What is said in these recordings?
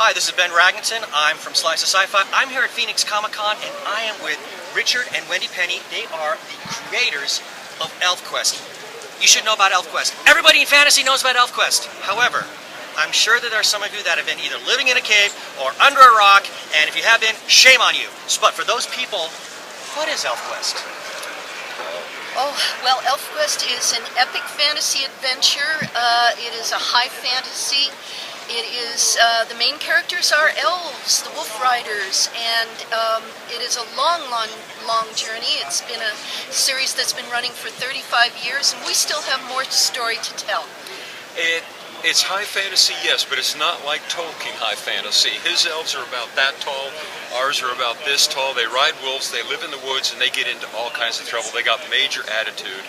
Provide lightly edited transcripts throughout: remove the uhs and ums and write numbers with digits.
Hi, this is Ben Raggington. I'm from Slice of Sci-Fi. I'm here at Phoenix Comicon, and I am with Richard and Wendy Pini. They are the creators of ElfQuest. You should know about ElfQuest. Everybody in fantasy knows about ElfQuest. However, I'm sure that there are some of you that have been either living in a cave or under a rock, and if you have been, shame on you. But for those people, what is ElfQuest? Oh, well, ElfQuest is an epic fantasy adventure. It is a high fantasy. It is, the main characters are elves, the Wolf Riders, and it is a long journey. It's been a series that's been running for 35 years, and we still have more story to tell. It's high fantasy, yes, but it's not like Tolkien high fantasy. His elves are about that tall, ours are about this tall. They ride wolves, they live in the woods, and they get into all kinds of trouble. They got major attitude.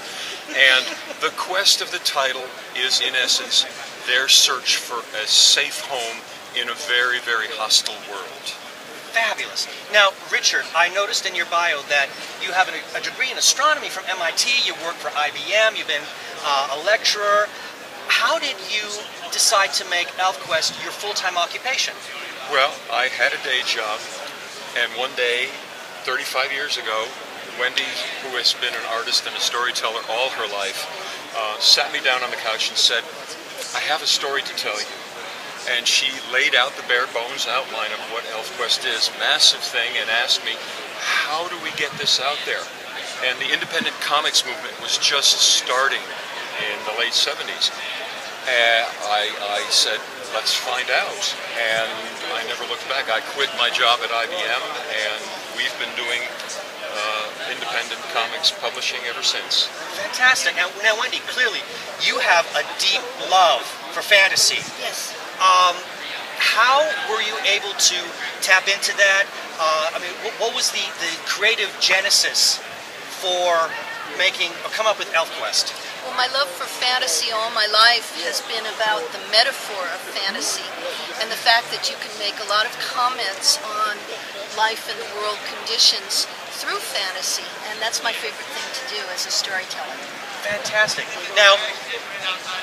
And the quest of the title is, in essence, their search for a safe home in a very, very hostile world. Fabulous. Now, Richard, I noticed in your bio that you have a degree in astronomy from MIT. You work for IBM. You've been a lecturer. How did you decide to make ElfQuest your full-time occupation? Well, I had a day job, and one day, 35 years ago, Wendy, who has been an artist and a storyteller all her life, sat me down on the couch and said, I have a story to tell you. And she laid out the bare bones outline of what ElfQuest is, massive thing, and asked me, how do we get this out there? And the independent comics movement was just starting in the late 70s. I said, let's find out. And I never looked back. I quit my job at IBM, and we've been doing independent comics publishing ever since. Fantastic. Now, Wendy, clearly you have a deep love for fantasy. Yes. How were you able to tap into that? I mean, what was the creative genesis for making or come up with ElfQuest? Well, my love for fantasy all my life has been about the metaphor of fantasy and the fact that you can make a lot of comments on life and the world conditions through fantasy, and that's my favorite thing to do as a storyteller. Fantastic. Now,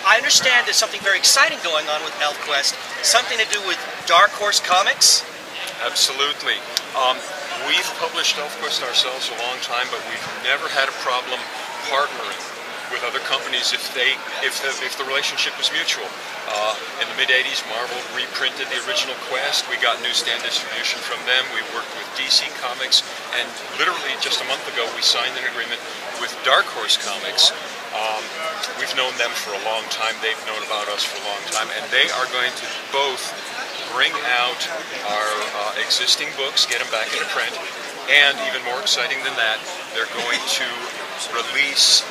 I understand there's something very exciting going on with ElfQuest, something to do with Dark Horse Comics? Absolutely. We've published ElfQuest ourselves a long time, but we've never had a problem partnering with other companies if the relationship was mutual. In the mid-'80s, Marvel reprinted the original Quest. We got newsstand distribution from them. We worked with DC Comics, and literally just a month ago we signed an agreement with Dark Horse Comics. We've known them for a long time. They've known about us for a long time, and they are going to both bring out our existing books, get them back into print, and even more exciting than that, they're going to release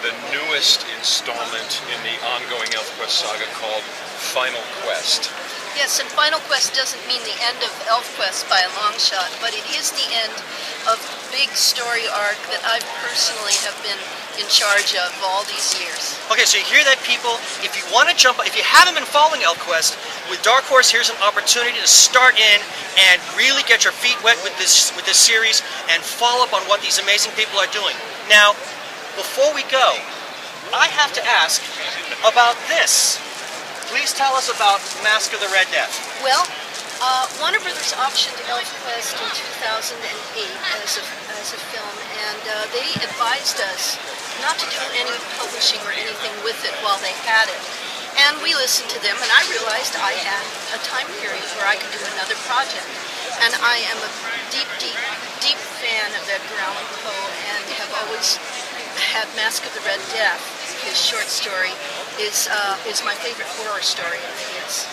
the newest installment in the ongoing ElfQuest saga called Final Quest. Yes, and Final Quest doesn't mean the end of ElfQuest by a long shot, but it is the end of the big story arc that I personally have been in charge of all these years. Okay, so you hear that, people? If you want to jump, if you haven't been following ElfQuest, with Dark Horse, here's an opportunity to start in and really get your feet wet with this series and follow up on what these amazing people are doing. Now, before we go, I have to ask about this. Please tell us about Mask of the Red Death. Well, Warner Brothers optioned ElfQuest in 2008 as a film, and they advised us not to do any publishing or anything with it while they had it. And we listened to them, and I realized I had a time period where I could do another project. And I am a deep fan of Edgar Allan Poe, and have always had Mask of the Red Death, his short story, is my favorite horror story of his.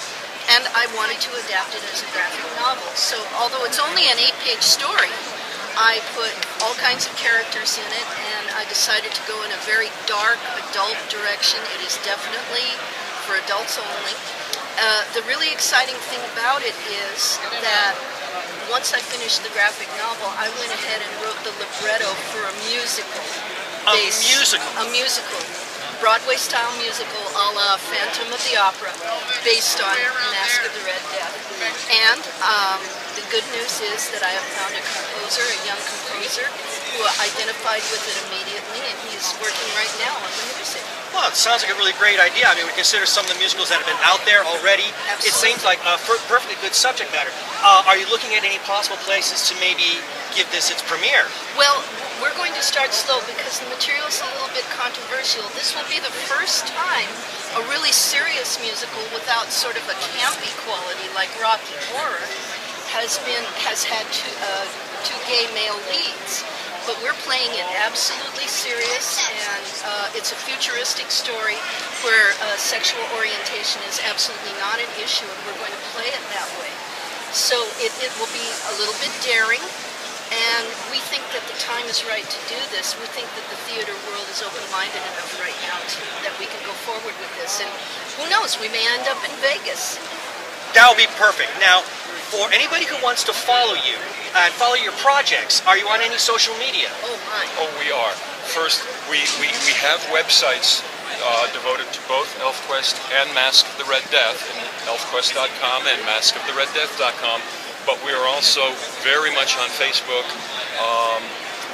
And I wanted to adapt it as a graphic novel. So although it's only an 8-page story, I put all kinds of characters in it, and I decided to go in a very dark, adult direction. It is definitely for adults only. The really exciting thing about it is that once I finished the graphic novel, I went ahead and wrote the libretto for a musical. A musical? A musical. Broadway-style musical a la Phantom of the Opera, based on Mask of the Red Death. And the good news is that I have found a composer, a young composer, who identified with it immediately, and he's working right now on the music. Well, it sounds like a really great idea. I mean, we consider some of the musicals that have been out there already. Absolutely. It seems like a perfectly good subject matter. Are you looking at any possible places to maybe give this its premiere? Well, we're going to start slow because the material is a little bit controversial. This will be the first time a really serious musical without sort of a campy quality like Rocky Horror has had two gay male leads. But we're playing it absolutely serious, and it's a futuristic story where sexual orientation is absolutely not an issue, and we're going to play it that way. So it will be a little bit daring, and we think that the time is right to do this. We think that the theater world is open-minded enough right now that we can go forward with this, and who knows, we may end up in Vegas. That would be perfect. Now, for anybody who wants to follow you and follow your projects, are you on any social media? Oh my. Oh, we are. First, we have websites devoted to both ElfQuest and Mask of the Red Death, and ElfQuest.com and MaskOfTheRedDeath.com. But we are also very much on Facebook.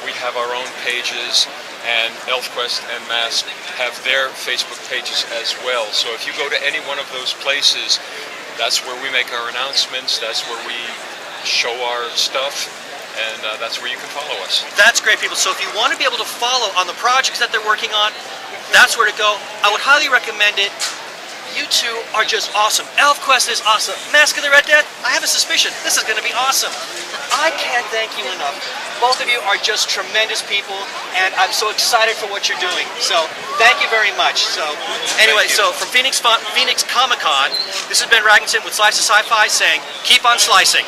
We have our own pages, and ElfQuest and Mask have their Facebook pages as well. So if you go to any one of those places, that's where we make our announcements, that's where we show our stuff, and that's where you can follow us. That's great, people. So if you want to be able to follow on the projects that they're working on, that's where to go. I would highly recommend it. You two are just awesome. ElfQuest is awesome. Mask of the Red Death, I have a suspicion this is going to be awesome. I can't thank you enough. Both of you are just tremendous people, and I'm so excited for what you're doing. So thank you very much. So anyway, so from Phoenix Comicon, this has been Raggington with Slice of Sci-Fi saying, keep on slicing.